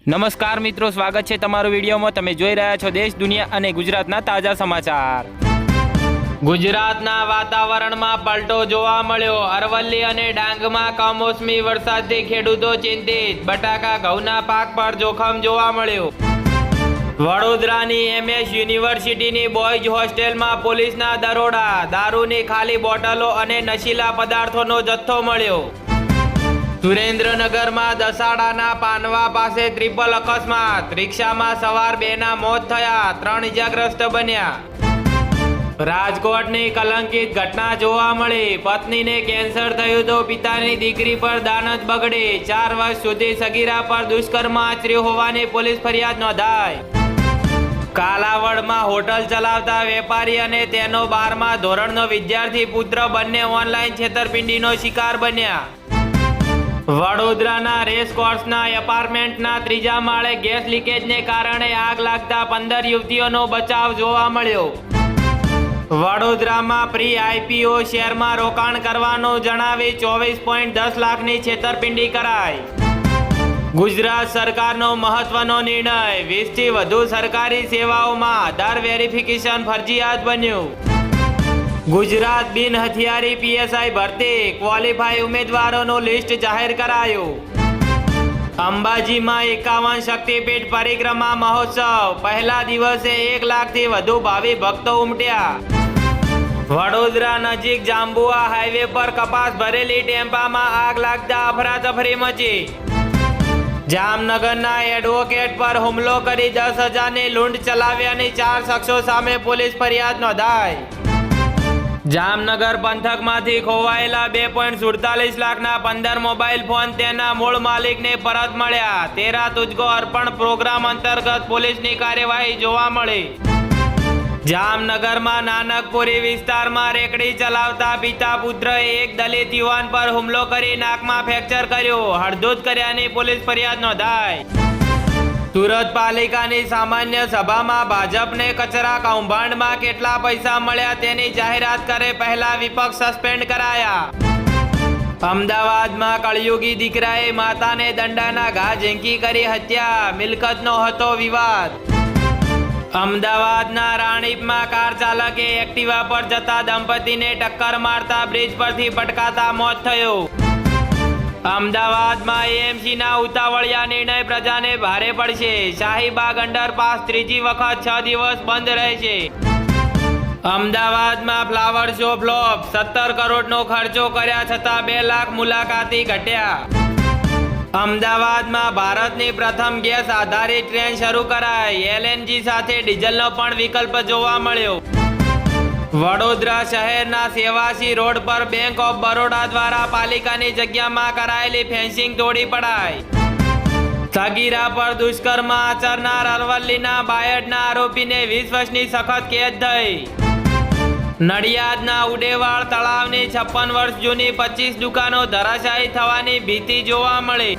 નમસ્કાર મિત્રો, સ્વાગત છે તમારું વિડીયોમાં। તમે જોઈ રહ્યા છો દેશ, દુનિયા અને ગુજરાતના તાજા સમાચાર। ગુજરાતના વાતાવરણમાં પલટો જોવા મળ્યો। અરવલ્લી અને ડાંગમાં કમોસમી વરસાદથી ખેડૂતો ચિંતિત। બટાકા ઘઉંના પાક પર જોખમ જોવા મળ્યું। વડોદરાની MS યુનિવર્સિટીની બોયઝ હોસ્ટેલમાં પોલીસના દરોડા। દારૂની ખાલી બોટલો અને નશીલા પદાર્થોનો જથ્થો મળ્યો। સુરેન્દ્રનગરમાં દસાડાના પાનવા પાસે ટ્રિપલ અકસ્માત। રિક્ષામાં સવાર 2ના મોત થયા, 3 ઇજાગ્રસ્ત બન્યા। રાજકોટની કલંકિત ઘટના જોવા મળી। પત્નીને કેન્સર થયું તો પિતાની દીકરી પર દાનત બગડી। 4 વર્ષ સુધી સગીરા પર દુષ્કર્મ આચર્યું હોવાની પોલીસ ફરિયાદ નોંધાઈ। કાલાવડમાં હોટલ ચલાવતા વેપારી અને તેનો 12મા ધોરણનો વિદ્યાર્થી પુત્ર બંને ઓનલાઈન છેતરપિંડીનો શિકાર બન્યા। વડોદરાના રેસકોર્સના એપાર્ટમેન્ટના 3જા માળે ગેસ લીકેજને કારણે આગ લાગતા 15 યુવતીઓનો બચાવ જોવા મળ્યો। વડોદરામાં પ્રી IPO શેરમાં રોકાણ કરવાનું જણાવી 24.10 લાખની છેતરપિંડી કરાઈ। ગુજરાત સરકારનો મહત્વનો નિર્ણય। 20થી વધુ સરકારી સેવાઓમાં આધાર વેરિફિકેશન ફરજિયાત બન્યું। ગુજરાત બિન હથિયારી PSI ભરતી ક્વોલિફાઈ ઉમેદવારોનું લિસ્ટ જાહેર કરાયું। અંબાજીમાં 51 શક્તિપીઠ પરિક્રમા મહોત્સવ। પહેલા દિવસે 1 લાખથી વધુ ભાવિ ભક્તો ઉમટ્યા। વડોદરા નજીક જાંબુઆ હાઈવે પર કપાસ ભરેલી ટેમ્પામાં આગ લાગતા અફરાતફરી મચી। જામનગરના એડવોકેટ પર હુમલો કરી 10,000ની લૂંટ ચલાવ્યાની 4 શખ્સો સામે પોલીસ ફરિયાદ નોંધાઈ। જામનગર પંથકમાંથી ખોવાયેલા 2.47 લાખના 15 મોબાઈલ ફોન તેના મૂળ માલિકને પરત મળ્યા। 13 તુજકો અર્પણ પ્રોગ્રામ અંતર્ગત પોલીસની કાર્યવાહી જોવા મળી। જામનગરમાં નાનકપુરી વિસ્તારમાં રેકડી ચલાવતા પિતા પુત્રએ એક દલિત યુવાન પર હુમલો કરી નાકમાં ફ્રેક્ચર કર્યું। હડધૂત કર્યાની પોલીસ ફરિયાદ નોંધાઈ। સુરત પાલિકાની સામાન્ય સભામાં ભાજપને કચરા કૌભાંડમાં કેટલા પૈસા મળ્યા તેની જાહેરાત કરે પહેલા વિપક્ષ સસ્પેન્ડ કરાયા। અમદાવાદમાં કળયુગી દીકરાએ માતાને દંડાના ઘા ઝીંકી કરી હત્યા। મિલકતનો હતો વિવાદ। અમદાવાદના રાણીપમાં કાર ચાલકે એક્ટિવા પર જતા દંપતીને ટક્કર મારતા બ્રિજ પરથી પટકાતા મોત થયું। અમદાવાદમાં AMCના ઉતાવળિયા નિર્ણય પ્રજાને ભારે પડશે। શાહીબાગ અંડરપાસ 3જી વખત 6 દિવસ બંધ રહેશે। અમદાવાદમાં ફ્લાવર શો ફ્લોપ। 17 કરોડનો ખર્ચો કર્યા છતાં 2 લાખ મુલાકાતી ઘટ્યા। અમદાવાદમાં ભારતની પ્રથમ ગેસ આધારિત ટ્રેન શરૂ કરાઈ। LNG સાથે ડીઝલનો પણ વિકલ્પ જોવા મળ્યો। વડોદરા શહેરના સેવાસી રોડ પર બેંક ઓફ બરોડા દ્વારા પાલિકાની જગ્યામાં કરાયેલી ફેન્સિંગ તોડી પડાઈ। સગીરા પર દુષ્કર્મ આચરનાર અરવલ્લીના બાયડના આરોપીને 20 વર્ષની સખત કેદ થઈ। નડિયાદના ઉડેવાળ તળાવની 56 વર્ષ જૂની 25 દુકાનો ધરાશાયી થવાની ભીતિ જોવા મળી।